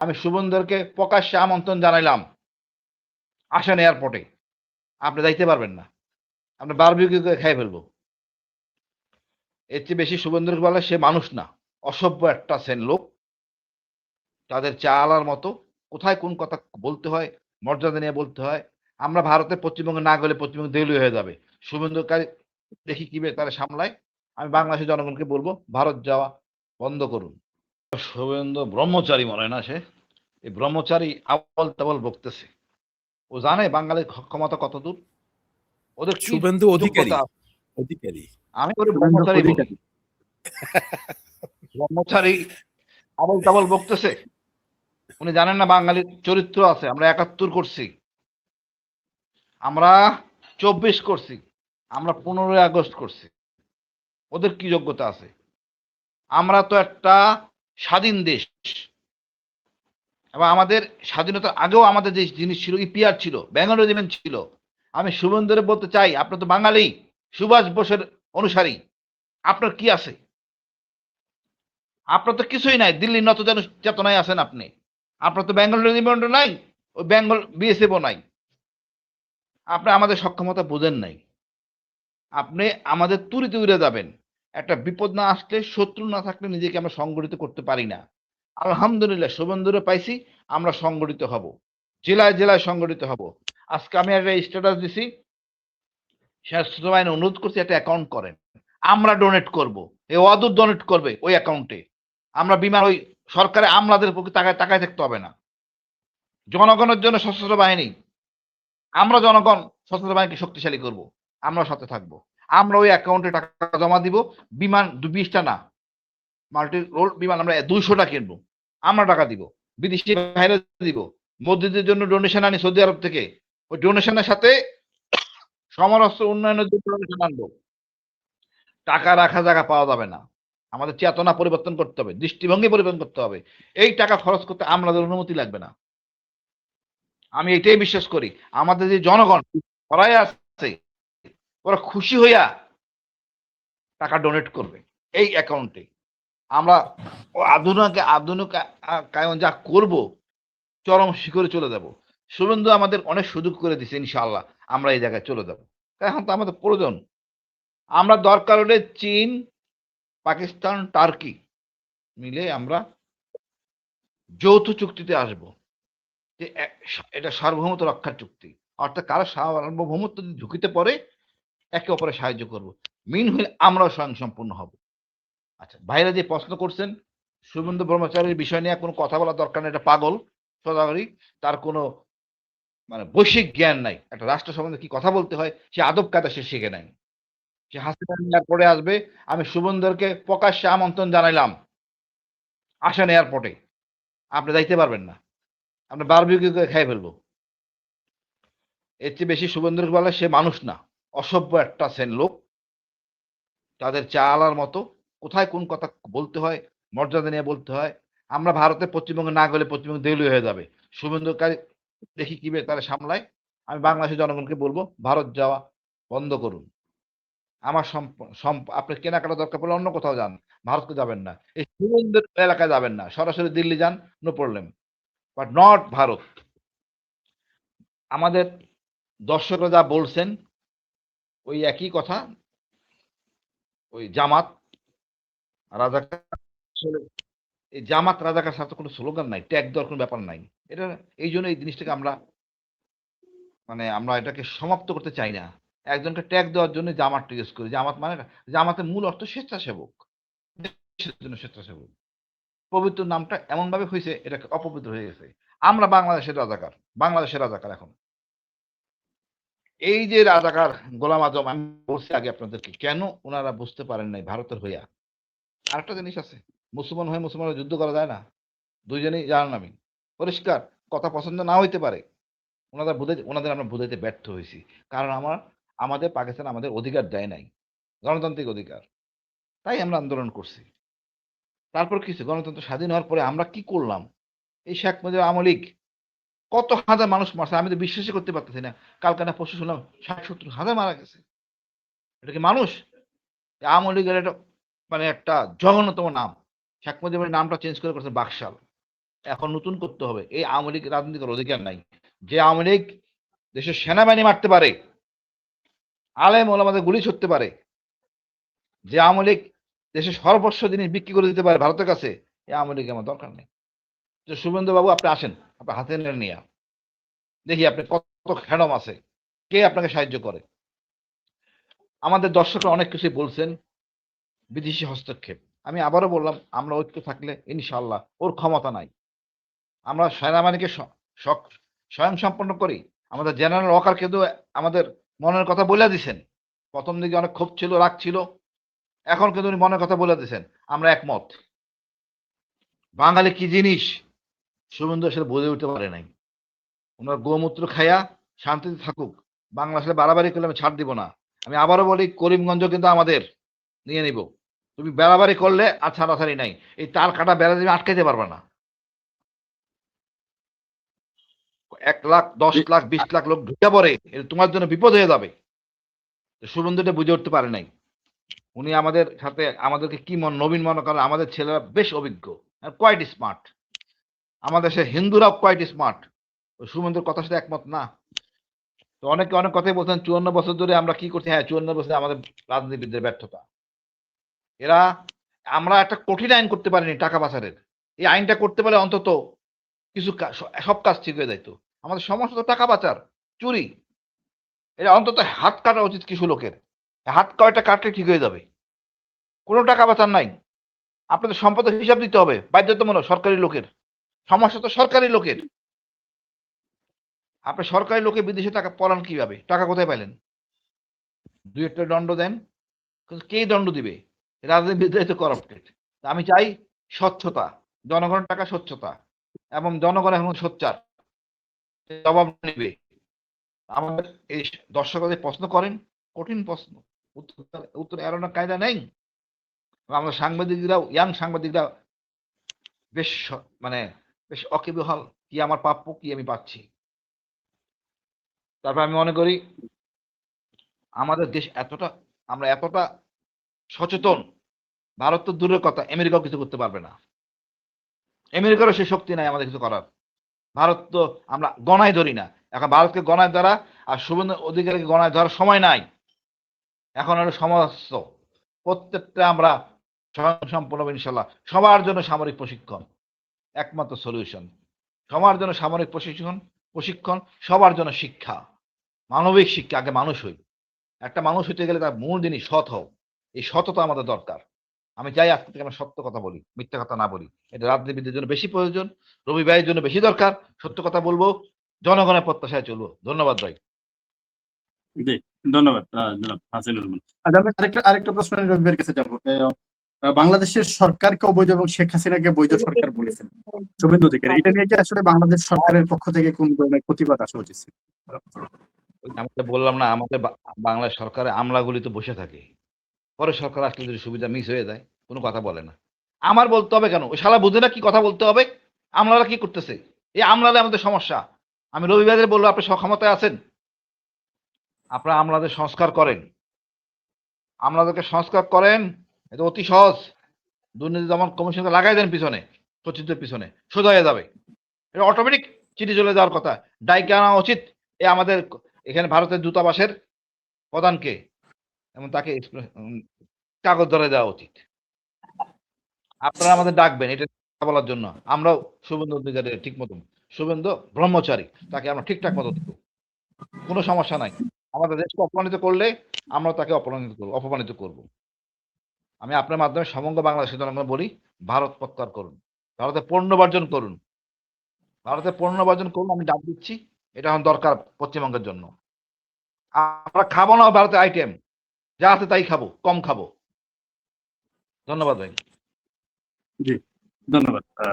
আমি শুভেন্দুকে প্রকাশ্যে আমন্ত্রণ জানাইলাম, আসেন এয়ারপোর্টে। আপনি যাইতে পারবেন না। আপনি বারবিকিউ করে খাইয়ে ফেলবো। এর চেয়ে বেশি শুভেন্দুকে বলে সে মানুষ না, অসভ্য একটা লোক। তাদের চালার মতো কোথায় কোন কথা বলতে হয়, মর্যাদা নিয়ে বলতে হয়। আমরা ভারতে পশ্চিমবঙ্গে না গেলে পশ্চিমবঙ্গ দেউলিয়া হয়ে যাবে। শুভেন্দু দেখি কিভাবে তারা সামলায়। আমি বাংলাদেশের জনগণকে বলবো ভারত যাওয়া বন্ধ করুন। শুভেন্দু ব্রহ্মচারী মনে হয় না সে। এই ব্রহ্মচারী আবল তাবল বকতেছে। ও জানে বাঙালির ক্ষমতা কতদূর, ওদের কি শুভেন্দু অধিকারী। যোগ্যতা। আমি ওর ব্রহ্মচারী বলি। ব্রহ্মচারী আবল তাবল বকতেছে। উনি জানেন না বাঙালির চরিত্র আছে। আমরা ৭১ করছি, আমরা ২৪ করছি, আমরা ১৫ই আগস্ট করছি। ওদের কি যোগ্যতা আছে? আমরা তো একটা স্বাধীন দেশ, এবং আমাদের স্বাধীনতার আগেও আমাদের যে জিনিস ছিল ইপিআর ছিল, বেঙ্গল রেজিমেন্ট ছিল। আমি শুভেন্দুরে বলতে চাই, আপনি তো বাঙালি, সুভাষ বোসের অনুসারী, আপনার কি আছে? আপনার তো কিছুই নাই। দিল্লির নত চেতনায় আছেন আপনি। আপনার তো বেঙ্গল রেজিমেন্টও নাই, ওই বেঙ্গল বিএসএফও নাই। আপনি আমাদের সক্ষমতা বোঝেন নাই। আপনি আমাদের তুড়িতে উড়ে যাবেন। একটা বিপদ না আসলে, শত্রু না থাকলে নিজেকে আমরা সংগঠিত করতে পারি না। আলহামদুলিল্লাহ শুভেন্দুরে পাইছি, আমরা সংগঠিত হব। জেলায় জেলায় সংগঠিত হব। আজকে আমি একটা স্ট্যাটাস দিছি, স্বাস্থ্য বাহিনী অনুরোধ করছি একটা অ্যাকাউন্ট করেন। আমরা ডোনেট করব। এই অদূর ডোনেট করবে ওই অ্যাকাউন্টে। আমরা বিমান ওই সরকারে আমলাদের পক্ষে তাকায় থাকতে হবে না। জনগণের জন্য সশস্ত্র বাহিনী, আমরা জনগণ সশস্ত্র বাহিনীকে শক্তিশালী করব। আমরা সাথে থাকবো। আমরা ওই অ্যাকাউন্টে টাকা জমা দিব। বিমান ২০টা না, মাল্টি রোল বিমান আমরা ২০০টা কিনবো। আমরা টাকা দিব, বিদেশি বাইরে দিব। মসজিদের জন্য ডোনেশন আনি সৌদি আরব থেকে। ওই ডোনেশনের সাথে সমরাস্ত্র উন্নয়নের জন্য ডোনেশন আনবো। টাকা রাখা জায়গা পাওয়া যাবে না। আমাদের চেতনা পরিবর্তন করতে হবে, দৃষ্টিভঙ্গি পরিবর্তন করতে হবে। এই টাকা খরচ করতে আমাদের অনুমতি লাগবে না। আমি এটাই বিশ্বাস করি। আমাদের যে জনগণ সরাই আছে, ওরা খুশি হইয়া টাকা ডোনেট করবে এই অ্যাকাউন্টে। আমরা আধুনিক কায়ন যা করব, চরম শিখরে চলে যাব। শুভেন্দু আমাদের অনেক সুযোগ করে দিছে, ইনশাআল্লাহ আমরা এই জায়গায় চলে যাব। এখন তো আমাদের প্রয়োজন। আমরা দরকার হলে চীন, পাকিস্তান, টার্কি মিলে আমরা যৌথ চুক্তিতে আসব, যে এটা সার্বভৌমত্ব রক্ষার চুক্তি। অর্থাৎ কারো সার্বভৌমত্ব যদি ঝুঁকিতে পড়ে, একে অপরে সাহায্য করব। মিন হইলে আমরাও স্বয়ংসম্পূর্ণ হব। আচ্ছা, ভাইরা যে প্রশ্ন করছেন, শুভেন্দু ব্রহ্মচারীর বিষয় নিয়ে কোনো কথা বলার দরকার নেই। এটা পাগল সদাগরি। তার কোনো বৈশ্বিক জ্ঞান নাই। একটা রাষ্ট্র সম্বন্ধে কি কথা বলতে হয় সে আদব কায়দা সে শিখে নাই। সে হাসিনা নেওয়ার পরে আসবে। আমি শুভেন্দুকে প্রকাশ্যে আমন্ত্রণ জানাইলাম, আসেন এয়ারপোর্টে। আপনি যাইতে পারবেন না। আপনি বারবিকিউ করে খাইয়ে ফেলবো। এর চেয়ে বেশি শুভেন্দুকে বলে সে মানুষ না, অসভ্য একটা লোক। তাদের চালার মতো কোথায় কোন কথা বলতে হয়, মর্যাদা নিয়ে বলতে হয়। আমরা ভারতে পশ্চিমবঙ্গে না গেলে পশ্চিমবঙ্গ দেউলিয়া হয়ে যাবে। শুভেন্দু দেখি কিভাবে তারা সামলায়। আমি বাংলাদেশের জনগণকে বলবো ভারত যাওয়া বন্ধ করুন। আমার আপনি কেনাকাটা দরকার পড়লে অন্য কোথাও যান, ভারতকে যাবেন না। এই শুভেন্দুর এলাকায় যাবেন না। সরাসরি দিল্লি যান, no problem, but not Bharat. আমাদের দর্শকরা যা বলছেন ওই একই কথা। ওই জামাত রাজাকার, এই জামাত রাজাকার সাথে কোনো স্লোগান নাই, ট্যাগ দেওয়ার কোনো ব্যাপার নাই। এটা এই জন্য এই জিনিসটাকে আমরা এটাকে সমাপ্ত করতে চাই না। একজনকে ট্যাগ দেওয়ার জন্য জামাতটা ইউজ করি। জামাত মানে জামাতের মূল অর্থ স্বেচ্ছাসেবক, দেশের জন্য স্বেচ্ছাসেবক। পবিত্র নামটা এমন ভাবে হয়েছে এটাকে অপবিত্র হয়ে গেছে। আমরা বাংলাদেশের রাজাকার, বাংলাদেশের রাজাকার। এখন এই যে রাজাকার গোলাম আজম, আমি বলছি আগে আপনাদেরকে, কেন ওনারা বুঝতে পারেন নাই ভারতের হইয়া। আরেকটা জিনিস আছে, মুসলমান হয়ে মুসলমানের যুদ্ধ করা যায় না। দুইজনেই জানেন। আমি পরিষ্কার কথা পছন্দ না হইতে পারে, ওনাদের আমরা বুঝাইতে ব্যর্থ হয়েছি। কারণ আমাদের পাকিস্তান আমাদের অধিকার দেয় নাই, গণতান্ত্রিক অধিকার। তাই আমরা আন্দোলন করছি। তারপর কিছু গণতন্ত্র স্বাধীন হওয়ার পরে আমরা কি করলাম? এই শেখ মুজিব আওয়ামী লীগ কত হাজার মানুষ মারছে, আমি তো বিশ্বাসই করতে পারতেছি না। কালকে না পরশু শুনলাম ৬০-৭০ হাজার মারা গেছে। এটা কি মানুষ? আওয়ামী লীগের একটা একটা জঘন্যতম নাম। শেখ মুজিবের নামটা চেঞ্জ করে করছে বাকশাল। এখন নতুন করতে হবে। এই আওয়ামী লীগ রাজনীতি করার অধিকার নাই। যে আওয়ামী লীগ দেশের সেনাবাহিনী মারতে পারে, আলেম ওলামাদের গুলি ছুটতে পারে, যে আওয়ামী লীগ দেশের সর্বস্ব জিনিস বিক্রি করে দিতে পারে ভারতের কাছে, এই আওয়ামী লীগ আমার দরকার নেই। তো শুভেন্দু বাবু আপনি আসেন, আপনি হাতে নিয়ে দেখি আপনি কত খেড়ম আছে, কে আপনাকে সাহায্য করে। আমাদের দর্শকরা অনেক কিছুই বলছেন বিদেশি হস্তক্ষেপ। আমি আবারও বললাম, আমরা ঐক্য থাকলে ইনশাআল্লাহ ওর ক্ষমতা নাই। আমরা সেনাবাহিনীকে স্বয়ং সম্পন্ন করি। আমাদের জেনারেল ওয়াকার কিন্তু আমাদের মনের কথা বলে দিছেন। প্রথম দিকে অনেক ক্ষোভ ছিল, রাগ ছিল, এখন কিন্তু উনি মনের কথা বলে দিছেন। আমরা একমত। বাঙালি কি জিনিস শুভেন্দু আসলে বুঝে উঠতে পারে নাই। ওনার গোমূত্র খাইয়া শান্তিতে থাকুক। বাংলাদেশে বাড়াবাড়ি করলে আমি ছাড় দিব না। আমি আবারও বলি, করিমগঞ্জ কিন্তু আমাদের, নিয়ে নিব। তুমি বাড়াবাড়ি করলে আর ছাড়াছাড়ি নাই। এই তার কাটা বেড়া তুমি আটকাইতে পারবে না। 1 লাখ, 10 লাখ, 20 লাখ লোক ঢুকে পড়ে, এটা তোমার জন্য বিপদ হয়ে যাবে। শুভেন্দু এটা বুঝে উঠতে পারে নাই। উনি আমাদের সাথে আমাদেরকে কি নবীন মনে করেন, আমাদের ছেলেরা বেশ অভিজ্ঞ, কোয়াইট স্মার্ট। আমাদের দেশের হিন্দুরাও কোয়াইট স্মার্ট। শুভেন্দুর কথার সাথে একমত না। তো অনেকে অনেক কথাই বলছেন 54 বছর ধরে আমরা কি করছি। হ্যাঁ, 54 বছরে আমাদের রাজনীতিবিদদের ব্যর্থতা। এরা, আমরা একটা কঠিন আইন করতে পারিনি টাকা পাচারের। এই আইনটা করতে পারলে অন্তত কিছু সব কাজ ঠিক হয়ে যাইতো। আমাদের সমস্যা তো টাকা পাচার, চুরি। এটা অন্তত হাত কাটা উচিত কিছু লোকের। হাত কয়টা কাটলে ঠিক হয়ে যাবে। কোনো টাকা পাচার নাই। আপনাদের সম্পদের হিসাব দিতে হবে বাধ্যতামূলক সরকারি লোকের। সমস্যা তো সরকারি লোকের। আপনি সরকারি লোকে বিদেশে টাকা পড়ান কিভাবে? টাকা কোথায় পাইলেন? 2 একটা দণ্ড দেন, কিন্তু কে দণ্ড দিবে? রাজনীতিবিদরাই তো করাপ্টেড। আমি চাই স্বচ্ছতা, জনগণের টাকা স্বচ্ছতা, এবং জনগণ এখন সোচ্চার, জবাব নেবে। আমাদের এই দর্শকদের প্রশ্ন করেন, কঠিন প্রশ্ন, উত্তর এড়ানোর কায়দা নেই। আমরা সাংবাদিকরাও, ইয়াং সাংবাদিকরা বেশ মানে বেশ অকিবহাল, কি আমার প্রাপ্য, কি আমি পাচ্ছি। তারপর আমি মনে করি আমাদের দেশ এতটা, আমরা এতটা সচেতন, ভারত তো দূরের কথা, আমেরিকাও কিছু করতে পারবে না। আমেরিকারও সে শক্তি নাই আমাদের কিছু করার। ভারত তো আমরা গণায় ধরি না। এখন ভারতকে গণায় ধরা আর শুভেন্দু অধিকারীকে গণায় ধরার সময় নাই। এখন হলো সমস্ত প্রত্যেকটা আমরা স্বয়ংসম্পূর্ণ ইনশাল্লাহ। সবার জন্য সামরিক প্রশিক্ষণ একমাত্র সলিউশন। সবার জন্য সামরিক প্রশিক্ষণ, সবার জন্য শিক্ষা, মানবিক শিক্ষা। আগে মানুষ হই। একটা মানুষ হইতে গেলে তার মূল জিনিস সৎ হও। এই সততা আমাদের দরকার। আমি চাই আজকে থেকে আমরা সত্য কথা বলি, মিথ্যা কথা না বলি। এটা রাজনীতিবিদদের জন্য বেশি প্রয়োজন, রবি ভাইয়ের জন্য বেশি দরকার। সত্য কথা বলবো, জনগণের প্রত্যাশায় চলবো। ধন্যবাদ ভাই। জি, ধন্যবাদ জনাব হাসিনুর রহমান। আচ্ছা, আমি আরেকটা প্রশ্ন রবির কাছে যাবো। বাংলাদেশের সরকারকে অবৈধ এবং শেখ হাসিনাকে বৈধ সরকার বলেছেন শুভেন্দু অধিকারী। এটা নিয়ে কি আসলে বাংলাদেশ সরকারের পক্ষ থেকে কোন ধরনের প্রতিবাদ আসা উচিত? আমি তো বললাম না, আমাদের বাংলা সরকারের আমলাগুলি তো বসে থাকে। পরে সরকার আসলে যদি সুবিধা মিস হয়ে যায়, কোনো কথা বলে না। আমার বলতে হবে কেন? ওই শালা বুঝে না কি কথা বলতে হবে? আমলারা কি করতেছে? এই আমলালে আমাদের সমস্যা। আমি রবি ভাইদের বলবো, আপনি সক্ষমতায় আছেন, আপনারা আমলাদের সংস্কার করেন। আমলাদেরকে সংস্কার করেন, এটা অতি সহজ। দুর্নীতি দমন কমিশনকে লাগাই দেন পিছনে, সচিবদের পিছনে, সোজা হয়ে যাবে। এটা অটোমেটিক চিঠি চলে যাওয়ার কথা। ডাইকে আনা উচিত এ আমাদের এখানে ভারতের দূতাবাসের প্রধানকে, এবং তাকে কাগজ ধরে দেওয়া উচিত। আপনারা আমাদের ডাকবেন এটা বলার জন্য। আমরাও শুভেন্দু অধিকারী ঠিক মতন, শুভেন্দু ব্রহ্মচারী, তাকে আমরা ঠিকঠাক মতো দেবো। কোনো সমস্যা নাই। আমাদের দেশকে অপমানিত করলে আমরা তাকে অপমানিত করব। আমি আপনার মাধ্যমে সমগ্র বাংলাদেশের জনগণ বলি, ভারত প্রত্যাহার করুন, ভারতে পণ্য বর্জন করুন, ভারতে পণ্য বর্জন করুন। আমি ডাক দিচ্ছি, এটা এখন দরকার পশ্চিমবঙ্গের জন্য। আমরা খাবো না ভারতের আইটেম, যা আছে তাই খাবো, কম খাবো। ধন্যবাদ ভাই। জি, ধন্যবাদ।